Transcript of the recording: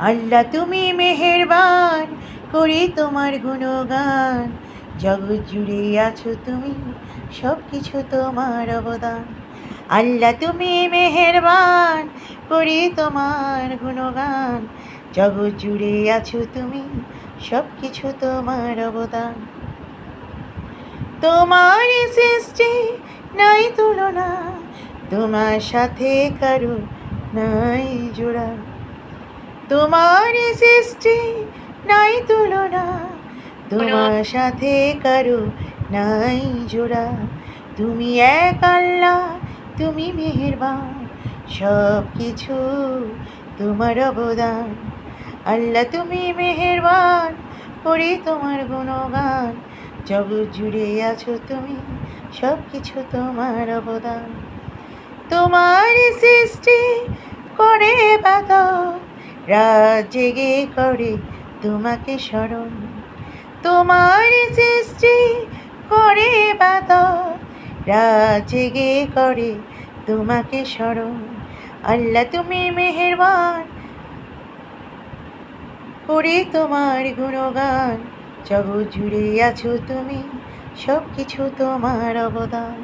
আল্লাহ তুমি মেহেরবান, করি তোমার গুণগান। জগৎ জুড়ে আছো তুমি, সব কিছু তোমার অবদান। আল্লাহ তুমি মেহেরবান, করি তোমার গুণগান। জগৎ জুড়ে আছো তুমি, সব কিছু তোমার অবদান। তোমার সৃষ্টি নাই তুলনা, তোমার সাথে কারো নাই জোড়া। তোমার সৃষ্টি নাই তুলনা, তোমার সাথে কারো নাই জোড়া। তুমি এক আল্লাহ, তুমি মেহেরবান, সব কিছু তোমার অবদান। আল্লাহ তুমি মেহেরবান, করি তোমার গুণগান। জগৎ জুড়ে আছো তুমি, সব কিছু তোমার অবদান। তোমার সৃষ্টি করে বাদল, রাত জেগে করে তোমাকে স্মরণ। তোমার সৃষ্টি করে বাদল, রাত জেগে করে তোমাকে স্মরণ। আল্লাহ তুমি মেহেরবান, করি তোমার গুণগান। জগৎ জুড়ে আছো তুমি, সব কিছু তোমার অবদান।